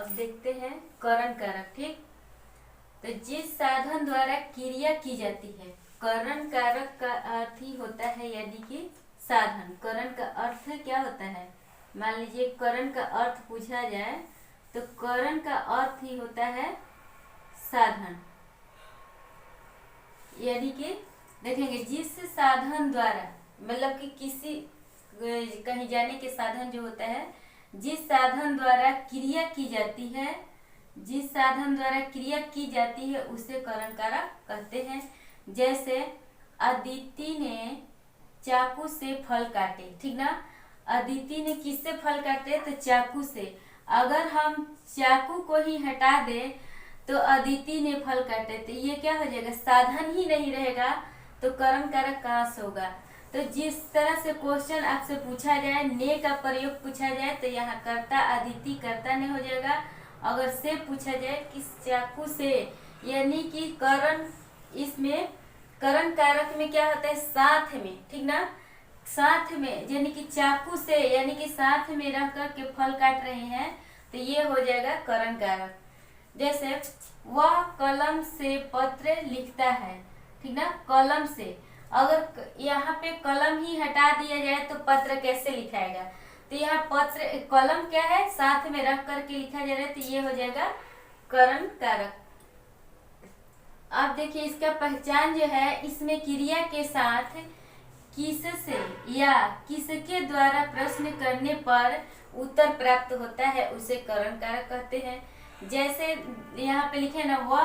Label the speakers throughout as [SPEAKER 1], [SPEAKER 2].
[SPEAKER 1] अब देखते हैं करण कारक। ठीक, तो जिस साधन द्वारा क्रिया की जाती है, करण कारक का अर्थ ही होता है यानी कि साधन। करण का अर्थ क्या होता है? मान लीजिए करण का अर्थ पूछा जाए तो करण का अर्थ ही होता है साधन। यानी कि देखेंगे जिस साधन द्वारा, मतलब कि किसी कहीं जाने के साधन जो होता है, जिस साधन द्वारा क्रिया की जाती है, जिस साधन द्वारा क्रिया की जाती है उसे करण कारक कहते हैं। जैसे अदिति ने चाकू से फल काटे। ठीक ना, अदिति ने किससे फल काटे? तो चाकू से। अगर हम चाकू को ही हटा दे तो अदिति ने फल काटे, तो ये क्या हो जाएगा? साधन ही नहीं रहेगा, तो करण कारक कहाँ से होगा? तो जिस तरह से क्वेश्चन आपसे पूछा जाए, ने का प्रयोग पूछा जाए तो यहाँ कर्ता अदिति कर्ता ने हो जाएगा। अगर से पूछा जाए किस चाकू से, यानी कि करण, इसमें करण कारक में क्या होता है? साथ में। ठीक ना, साथ में, यानी कि चाकू से, यानी कि साथ में रह कर के फल काट रहे हैं, तो ये हो जाएगा करण कारक। जैसे वह कलम से पत्र लिखता है। ठीक ना, कलम से। अगर यहाँ पे कलम ही हटा दिया जाए तो पत्र कैसे लिखाएगा? तो यहाँ पत्र, कलम क्या है? साथ में रख करके लिखा जा रहा है, तो ये हो जाएगा करण कारक। अब देखिए इसका पहचान जो है, इसमें क्रिया के साथ किससे या किसके द्वारा प्रश्न करने पर उत्तर प्राप्त होता है उसे करण कारक कहते हैं। जैसे यहाँ पे लिखे ना, वह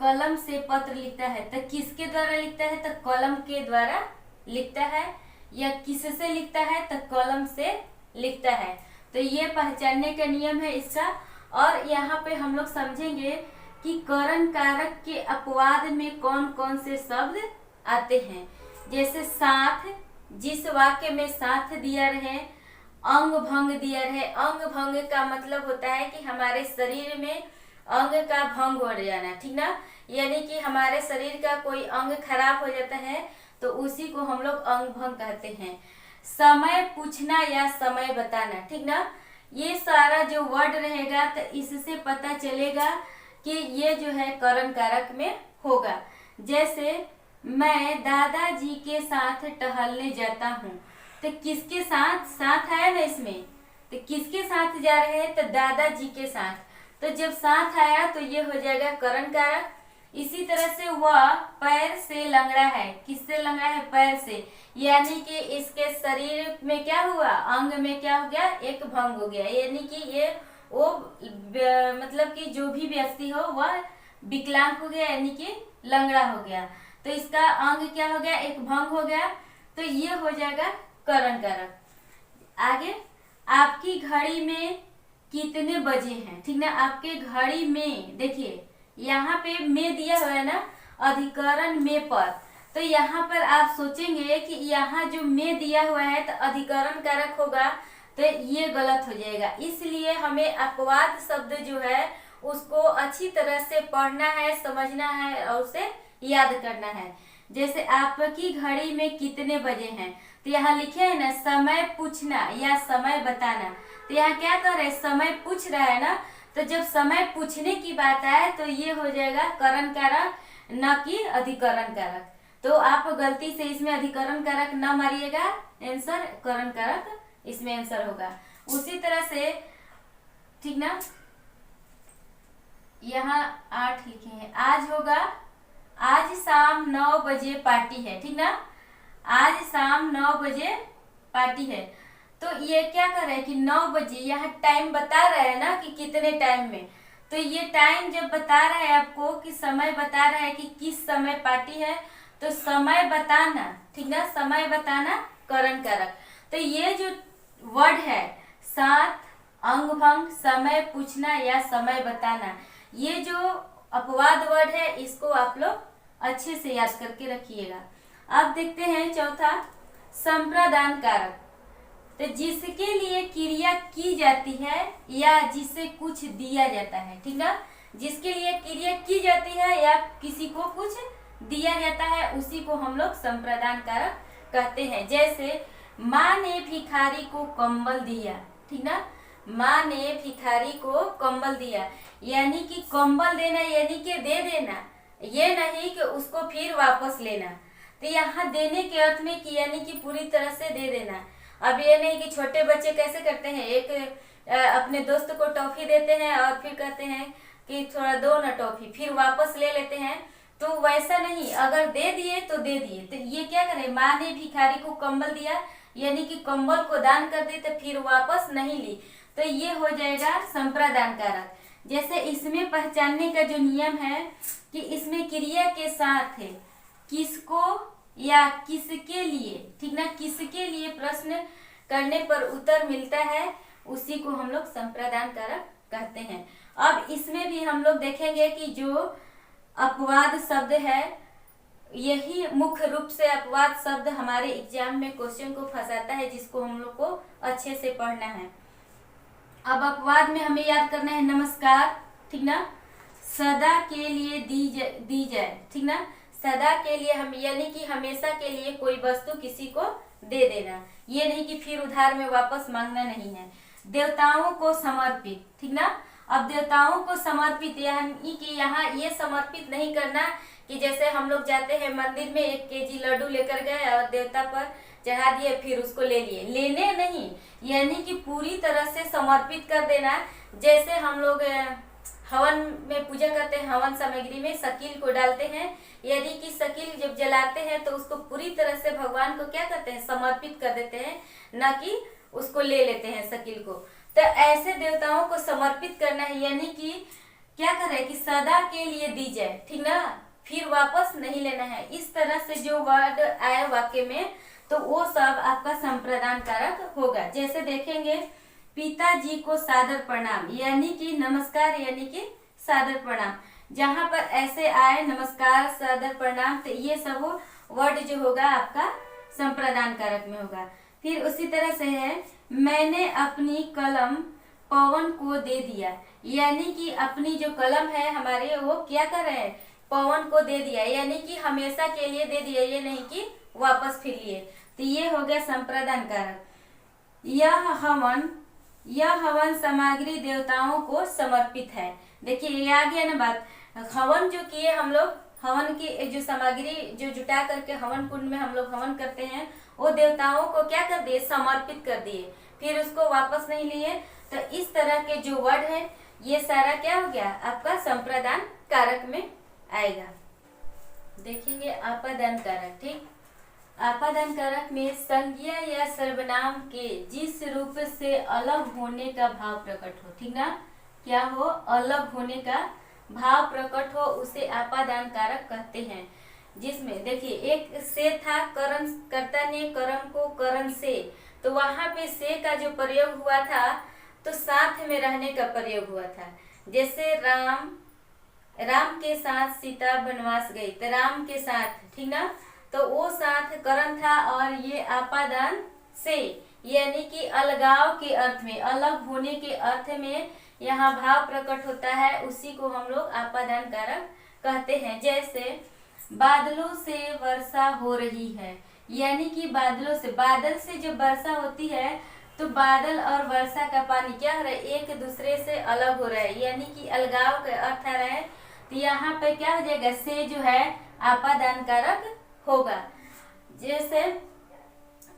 [SPEAKER 1] कलम से पत्र लिखता है, तो किसके द्वारा लिखता है? तो कलम के द्वारा लिखता है। या किससे लिखता है? तो कलम से लिखता है। तो ये पहचानने का नियम है इसका। और यहाँ पे हम लोग समझेंगे कि करण कारक के अपवाद में कौन कौन से शब्द आते हैं। जैसे साथ, जिस वाक्य में साथ दिया रहे, अंग भंग दिया रहे। अंग भंग का मतलब होता है कि हमारे शरीर में अंग का भंग हो जाना। ठीक ना, यानी कि हमारे शरीर का कोई अंग खराब हो जाता है तो उसी को हम लोग अंग भंग कहते हैं। समय पूछना या समय बताना। ठीक ना, ये सारा जो वर्ड रहेगा तो इससे पता चलेगा कि ये जो है करण कारक में होगा। जैसे मैं दादाजी के साथ टहलने जाता हूँ, तो किसके साथ? साथ आया ना इसमें, तो किसके साथ जा रहे हैं? तो दादाजी के साथ। तो जब साथ आया तो ये हो जाएगा करण कारक। इसी तरह से वह पैर से लंगड़ा है। किससे लंगड़ा है? पैर से। यानी कि इसके शरीर में क्या हुआ? अंग में क्या हो गया? एक भंग हो गया। यानी कि ये वो मतलब कि जो भी व्यक्ति हो वह विकलांग हो गया, यानी कि लंगड़ा हो गया। तो इसका अंग क्या हो गया? एक भंग हो गया। तो ये हो जाएगा करण कारक। आगे, आपकी घड़ी में कितने बजे हैं? ठीक ना, आपके घड़ी में, देखिए यहाँ पे में दिया हुआ है ना, अधिकरण में पर। तो यहाँ पर आप सोचेंगे कि यहाँ जो में दिया हुआ है तो अधिकरण कारक होगा, तो ये गलत हो जाएगा। इसलिए हमें अपवाद शब्द जो है उसको अच्छी तरह से पढ़ना है, समझना है और उसे याद करना है। जैसे आपकी घड़ी में कितने बजे हैं, तो यहाँ लिखे है ना समय पूछना या समय बताना। तो यहाँ क्या कर रहे हैं? समय पूछ रहा है ना, तो जब समय पूछने की बात आए तो ये हो जाएगा करण कारक, न कि अधिकरण कारक। तो आप गलती से इसमें अधिकरण कारक न मारिएगा, आंसर करण कारक इसमें आंसर होगा। उसी तरह से, ठीक ना, यहाँ 8 लिखे हैं। आज होगा, आज शाम 9 बजे पार्टी है। ठीक ना, आज शाम 9 बजे पार्टी है। तो ये क्या कर रहा है कि 9 बजे, यहाँ टाइम बता रहा है ना कि कितने टाइम में। तो ये टाइम जब बता रहा है आपको कि समय बता रहा है कि किस समय पार्टी है, तो समय बताना, ठीक ना, समय बताना करण कारक। तो ये जो वर्ड है साथ, अंग भंग, समय पूछना या समय बताना, ये जो अपवाद वर्ड है इसको आप लोग अच्छे से याद करके रखिएगा। अब देखते हैं चौथा, संप्रदान कारक। तो जिसके लिए क्रिया की जाती है या जिसे कुछ दिया जाता है। ठीक है, जिसके लिए क्रिया की जाती है या किसी को कुछ दिया जाता है उसी को हम लोग संप्रदान कारक कहते हैं। जैसे माँ ने भिखारी को कंबल दिया। ठीक ना, माँ ने भिखारी को कंबल दिया, यानी कि कंबल देना यानी कि दे देना, ये नहीं कि उसको फिर वापस लेना। तो यहाँ देने के अर्थ में कि यानी कि पूरी तरह से दे देना। अब ये नहीं कि छोटे बच्चे कैसे करते हैं, एक अपने दोस्त को टॉफी देते हैं और फिर कहते हैं कि थोड़ा दो ना टॉफी, फिर वापस ले लेते हैं। तो वैसा नहीं, अगर दे दिए तो दे दिए। तो ये क्या करे, माँ ने भिखारी को कंबल दिया यानी कि कंबल को दान कर दी, तो फिर वापस नहीं ली, तो ये हो जाएगा संप्रदान कारक। जैसे इसमें पहचानने का जो नियम है कि इसमें क्रिया के साथ है किसको या किसके लिए, ठीक ना, किसके लिए प्रश्न करने पर उत्तर मिलता है, उसी को हम लोग संप्रदान कारक कहते हैं। अब इसमें भी हम लोग देखेंगे कि जो अपवाद शब्द है, यही मुख्य रूप से अपवाद शब्द हमारे एग्जाम में क्वेश्चन को फंसाता है, जिसको हम लोग को अच्छे से पढ़ना है। अब अपवाद में हमें याद करना है नमस्कार, ठीक ना, सदा के लिए दी जाए, ठीक ना, सदा के लिए हम यानी कि हमेशा के लिए कोई वस्तु किसी को दे देना, ये नहीं कि फिर उधार में वापस मांगना नहीं है। देवताओं को समर्पित, ठीक ना। अब देवताओं को समर्पित यानी कि यहाँ ये समर्पित नहीं करना कि जैसे हम लोग जाते हैं मंदिर में 1 केजी लड्डू लेकर गए और देवता पर चढ़ा दिए, फिर उसको ले लिए, लेने नहीं, यानी कि पूरी तरह से समर्पित कर देना। जैसे हम लोग हवन में पूजा करते हैं, हवन सामग्री में शकील को डालते हैं, यदि कि शकील जब जलाते हैं तो उसको पूरी तरह से भगवान को क्या करते हैं, समर्पित कर देते हैं, ना कि उसको ले लेते हैं शकील को। तो ऐसे देवताओं को समर्पित करना है, यानी कि क्या करें कि सदा के लिए दी जाए, ठीक ना, फिर वापस नहीं लेना है। इस तरह से जो वर्ड आए वाक्य में, तो वो सब आपका संप्रदान कारक होगा। जैसे देखेंगे पिताजी को सादर प्रणाम, यानी कि नमस्कार यानी कि सादर प्रणाम, जहां पर ऐसे आए नमस्कार सादर प्रणाम, तो ये सब वर्ड जो होगा आपका संप्रदान कारक में होगा। फिर उसी तरह से है मैंने अपनी कलम पवन को दे दिया, यानी कि अपनी जो कलम है हमारे वो क्या कर रहे हैं, पवन को दे दिया, यानी कि हमेशा के लिए दे दिया, ये नहीं कि वापस फिर लिए। तो ये हो गया संप्रदान कारक। यह हवन सामग्री देवताओं को समर्पित है। देखिए ये आ गया ना बात, हवन जो किए हम लोग, हवन की जो सामग्री जो जुटा करके हवन कुंड में हम लोग हवन करते हैं, वो देवताओं को क्या कर दिए, समर्पित कर दिए, फिर उसको वापस नहीं लिए। तो इस तरह के जो वर्ड है ये सारा क्या हो गया, आपका संप्रदान कारक में आएगा। देखेंगे आपादान कारक, ठीक। आपादान कारक में संज्ञा या सर्वनाम के जिस रूप से अलग होने का भाव प्रकट हो, ठीक ना, क्या हो, अलग होने का भाव प्रकट हो, उसे आपादान कारक कहते हैं। जिसमें देखिए एक से था, करण कर्ता ने कर्म को करण से, तो वहां पे से का जो प्रयोग हुआ था तो साथ में रहने का प्रयोग हुआ था। जैसे राम के साथ सीता वनवास गई, तो राम के साथ, ठीक ना, तो वो साथ करण था, और ये आपादान से यानी कि अलगाव के अर्थ में, अलग होने के अर्थ में यहाँ भाव प्रकट होता है, उसी को हम लोग आपादान कारक कहते हैं। जैसे बादलों से वर्षा हो रही है, यानी कि बादलों से, बादल से जब वर्षा होती है तो बादल और वर्षा का पानी क्या हो रहा है, एक दूसरे से अलग हो रहा है, यानी कि अलगाव का अर्थ आ रहा है। तो यहाँ पे क्या हो जाएगा, से जो है आपादान कारक होगा। जैसे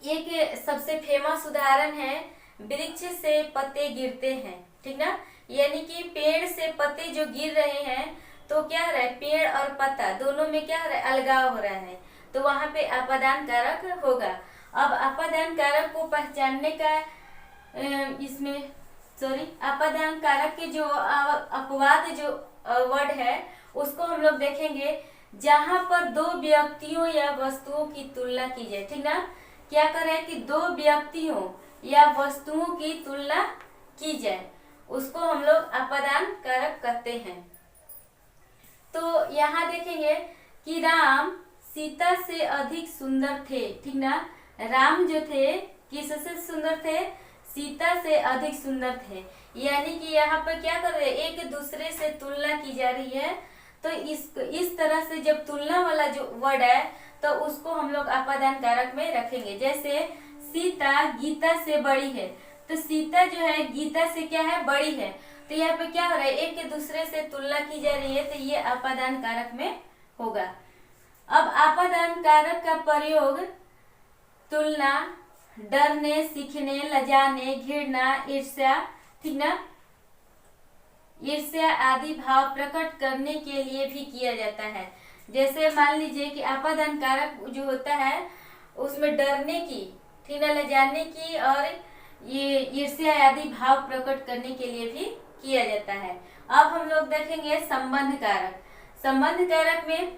[SPEAKER 1] एक सबसे फेमस उदाहरण है, वृक्ष से पत्ते गिरते हैं, ठीक ना, यानी कि पेड़ से पत्ते जो गिर रहे हैं, तो क्या हो रहा है, पेड़ और पत्ता दोनों में क्या हो रहा है, अलगाव हो रहा है, तो वहां पे आपादान कारक होगा। अब आपादान कारक को पहचानने का आपादान कारक के जो अपवाद जो वर्ड है उसको हम लोग देखेंगे, जहां पर दो व्यक्तियों या वस्तुओं की तुलना की जाए, ठीक ना, क्या करें कि दो व्यक्तियों या वस्तुओं की तुलना की जाए, उसको हम लोग आपादान कारक कहते हैं। तो यहाँ देखेंगे कि राम सीता से अधिक सुंदर थे, ठीक ना, राम जो थे किससे सुंदर थे, सीता से अधिक सुंदर थे, यानी कि यहाँ पर क्या कर रहे हैं, एक दूसरे से तुलना की जा रही है। तो इस तरह से जब तुलना वाला जो वर्ड है तो उसको हम लोग आपादान कारक में रखेंगे। जैसे सीता गीता से बड़ी है, तो सीता जो है गीता से क्या है, बड़ी है। तो यहाँ पे क्या हो रहा है, एक के दूसरे से तुलना की जा रही है, तो ये आपादान कारक में होगा। अब आपादान कारक का प्रयोग तुलना, डरने, सीखने, लजाने, घृणा, ईर्ष्या, ठीक ना, ईर्ष्या आदि भाव प्रकट करने के लिए भी किया जाता है। जैसे मान लीजिए कि आपादान कारक जो होता है उसमें डरने की, ठीक ना, लजाने की और ये ईर्ष्या आदि भाव प्रकट करने के लिए भी किया जाता है। अब हम लोग देखेंगे संबंध कारक। संबंध कारक में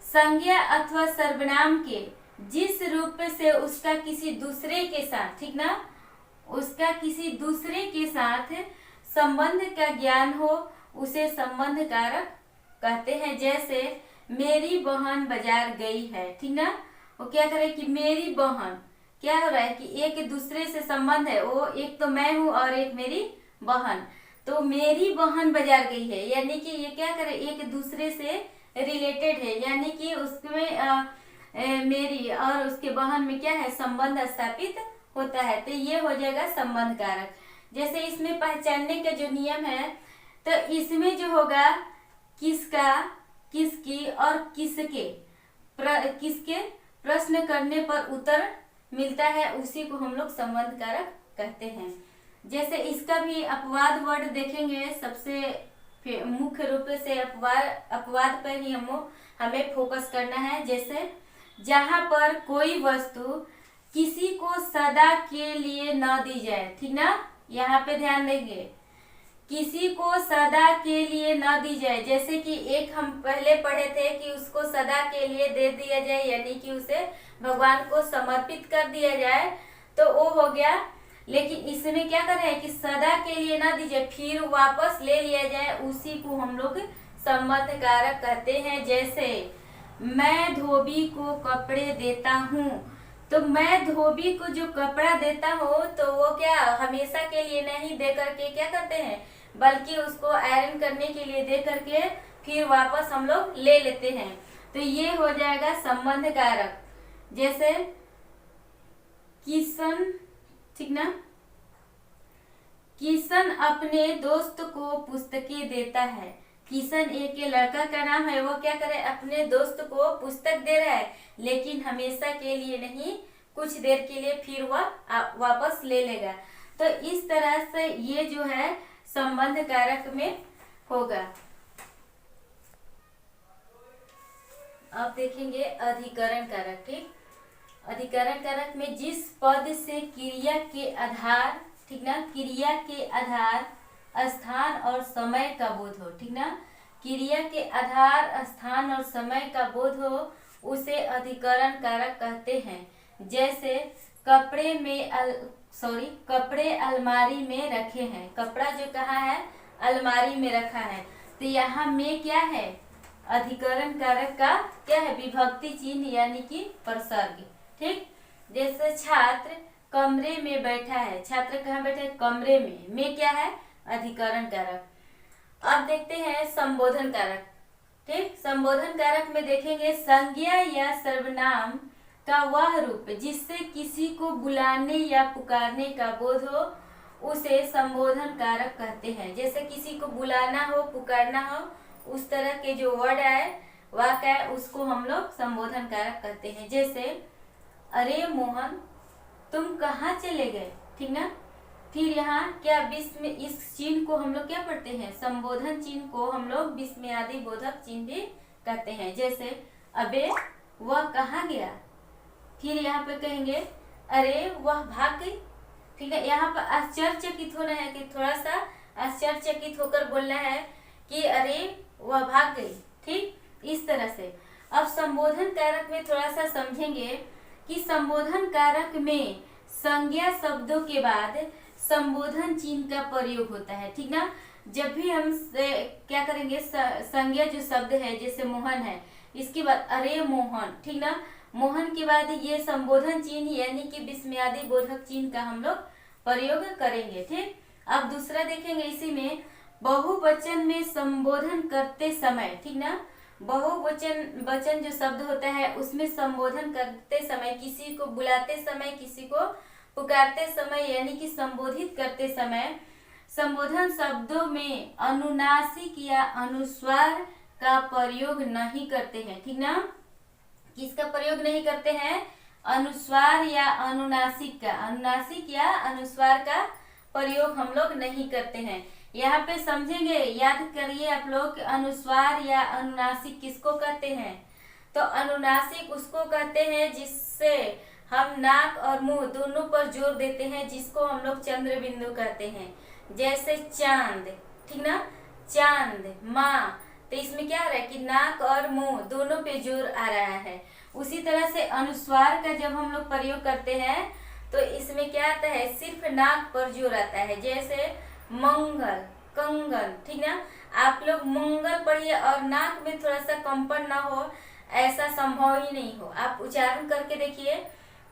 [SPEAKER 1] संज्ञा अथवा सर्वनाम के जिस रूप से उसका किसी दूसरे के साथ, ठीक ना, उसका किसी दूसरे के साथ संबंध का ज्ञान हो उसे संबंध कारक कहते हैं। जैसे मेरी बहन बाजार गई है, ठीक ना, वो क्या करे कि मेरी बहन, क्या हो रहा है कि एक दूसरे से संबंध है, वो एक तो मैं हूँ और एक मेरी बहन, तो मेरी बहन बाजार गई है, यानी कि ये क्या करे, एक दूसरे से रिलेटेड है, यानी कि उसमें मेरी और उसके बहन में क्या है, संबंध स्थापित होता है। तो ये हो जाएगा संबंध कारक। जैसे इसमें पहचानने का जो नियम है, तो इसमें जो होगा किसका, किसकी और किसके, किसके प्रश्न करने पर उत्तर मिलता है, उसी को हम लोग संबंध कारक कहते हैं। जैसे इसका भी अपवाद वर्ड देखेंगे, सबसे मुख्य रूप से अपवाद पर ही हमें फोकस करना है। जैसे जहां पर कोई वस्तु किसी को सदा के लिए न दी जाए, ठीक ना, यहाँ पे ध्यान देंगे, किसी को सदा के लिए न दी जाए। जैसे कि एक हम पहले पढ़े थे कि उसको सदा के लिए दे दिया जाए, यानी कि उसे भगवान को समर्पित कर दिया जाए, तो वो हो गया। लेकिन इसमें क्या कर रहे हैं कि सदा के लिए ना दी जाए, फिर वापस ले लिया जाए, उसी को हम लोग संबंध कारक कहते हैं। जैसे मैं धोबी को कपड़े देता हूँ, तो मैं धोबी को जो कपड़ा देता हूँ, तो वो क्या हमेशा के लिए नहीं दे करके क्या करते हैं, बल्कि उसको आयरन करने के लिए दे करके फिर वापस हम लोग ले लेते हैं। तो ये हो जाएगा संबंध कारक। जैसे किशन, ठीक ना, किशन अपने दोस्त को पुस्तकें देता है। किशन एक लड़का का नाम है, वो क्या करे, अपने दोस्त को पुस्तक दे रहा है, लेकिन हमेशा के लिए नहीं, कुछ देर के लिए, फिर वह वापस ले लेगा। तो इस तरह से ये जो है संबंध कारक में होगा। अब देखेंगे अधिकरण कारक। ठीक, अधिकरण कारक में जिस पद से क्रिया के आधार, ठीक ना, क्रिया के आधार, स्थान और समय का बोध हो, ठीक ना, क्रिया के आधार, स्थान और समय का बोध हो, उसे अधिकरण कारक कहते हैं। जैसे कपड़े अलमारी में रखे हैं, कपड़ा जो कहाँ है, अलमारी में रखा है, तो यहाँ में क्या है, अधिकरण कारक का क्या है, विभक्ति चिन्ह यानी कि प्रसर्ग। ठीक, जैसे छात्र कमरे में बैठा है, छात्र कहाँ बैठा है, कमरे में क्या है, अधिकरण कारक। अब देखते हैं संबोधन कारक। ठीक, संबोधन कारक में देखेंगे संज्ञा या सर्वनाम का वह रूप जिससे किसी को बुलाने या पुकारने का बोध हो, उसे संबोधन कारक कहते हैं। जैसे किसी को बुलाना हो, पुकारना हो, उस तरह के जो वर्ड है, वाक्य है, उसको हम लोग संबोधन कारक कहते हैं। जैसे अरे मोहन तुम कहाँ चले गए, ठीक ना, फिर यहाँ क्या विस्मय, इस चिन्ह को हम लोग क्या पढ़ते हैं, संबोधन चिन्ह को हम लोग विस्मयादि बोधक चिन्ह भी कहते हैं। जैसे अबे वह कहाँ गया, फिर यहाँ पे कहेंगे अरे वह भाग गई। ठीक है, यहाँ पर आश्चर्यचकित होना है, कि थोड़ा सा आश्चर्यचकित होकर बोलना है कि अरे वह भाग गई। ठीक, इस तरह से। अब संबोधन कारक में थोड़ा सा समझेंगे कि संबोधन कारक में संज्ञा शब्दों के बाद संबोधन चिन्ह का प्रयोग होता है। ठीक ना, जब भी हम क्या करेंगे, संज्ञा जो शब्द है, जैसे मोहन है, इसके बाद अरे मोहन, ठीक ना, मोहन के बाद ये संबोधन चिन्ह यानी कि विस्मयादि बोधक चिन्ह का हम लोग प्रयोग करेंगे। ठीक, अब दूसरा देखेंगे इसी में बहुवचन में संबोधन करते समय, ठीक ना, वचन जो शब्द होता है उसमें संबोधन करते समय, किसी को बुलाते समय, किसी को पुकारते समय यानी कि संबोधित करते समय संबोधन शब्दों में अनुनासिक या अनुस्वार का प्रयोग नहीं करते हैं। ठीक ना, किसका प्रयोग नहीं करते हैं? अनुस्वार या अनुनासिक का, अनुनासिक या अनुस्वार का प्रयोग हम लोग नहीं करते हैं। यहाँ पे समझेंगे, याद करिए आप लोग, अनुस्वार या अनुनासिक किसको कहते हैं? तो अनुनासिक उसको कहते हैं जिससे हम नाक और मुंह दोनों पर जोर देते हैं, जिसको हम लोग चंद्र बिंदु कहते हैं। जैसे चांद, ठीक ना, चांद, माँ, तो इसमें क्या हो रहा है कि नाक और मुंह दोनों पे जोर आ रहा है। उसी तरह से अनुस्वार का जब हम लोग प्रयोग करते हैं तो इसमें क्या आता है? सिर्फ नाक पर जोर आता है। जैसे मंगल, कंगन, ठीक ना, आप लोग मंगल पढ़िए और नाक में थोड़ा सा कंपन ना हो, ऐसा संभव ही नहीं हो। आप उच्चारण करके देखिए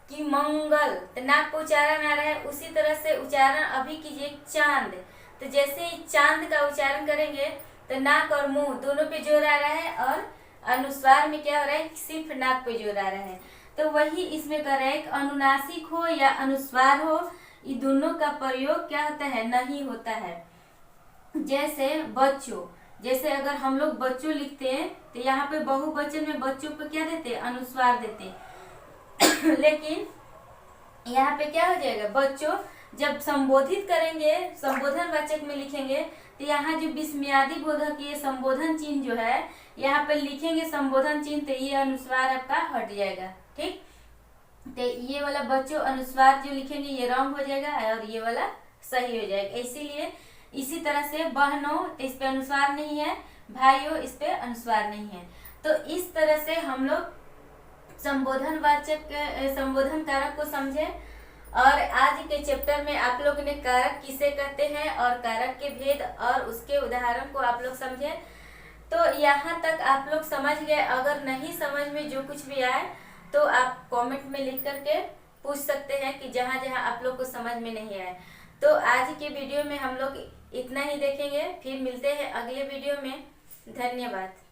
[SPEAKER 1] कि मंगल, तो नाक को उच्चारण आ रहा है। उसी तरह से उच्चारण अभी कीजिए चांद, तो जैसे ही चांद का उच्चारण करेंगे तो नाक और मुंह दोनों पे जोर आ रहा है, और अनुस्वार में क्या हो रहा है? सिर्फ नाक पे जोर आ रहा है। तो वही इसमें कर रहा है, अनुनासिक हो या अनुस्वार हो, ये दोनों का प्रयोग क्या होता है? नहीं होता है। जैसे बच्चों, जैसे अगर हम लोग बच्चों लिखते हैं तो यहाँ पे बहुवचन में बच्चों को क्या देते? अनुस्वार देते। लेकिन यहाँ पे क्या हो जाएगा? बच्चों जब संबोधित करेंगे, संबोधन वाचक में लिखेंगे, तो यहाँ जो विस्मयादि बोधक ये संबोधन चिन्ह जो है यहाँ पे लिखेंगे संबोधन चिन्ह, तो ये अनुस्वार आपका हट जाएगा। ठीक, तो ये वाला बच्चों अनुस्वार जो लिखेंगे ये रॉन्ग हो जाएगा और ये वाला सही हो जाएगा। इसीलिए इसी तरह से बहनों, तो इस पे अनुस्वार नहीं है, भाइयों, इस पे अनुस्वार नहीं है। तो इस तरह से हम लोग संबोधन वाचक, संबोधन कारक को समझे। और आज के चैप्टर में आप लोग ने कारक किसे कहते हैं और कारक के भेद और उसके उदाहरण को आप लोग समझे। तो यहाँ तक आप लोग समझ गए। अगर नहीं समझ में जो कुछ भी आए तो आप कमेंट में लिख करके पूछ सकते हैं कि जहाँ जहाँ आप लोग को समझ में नहीं आए। तो आज के वीडियो में हम लोग इतना ही देखेंगे, फिर मिलते हैं अगले वीडियो में। धन्यवाद।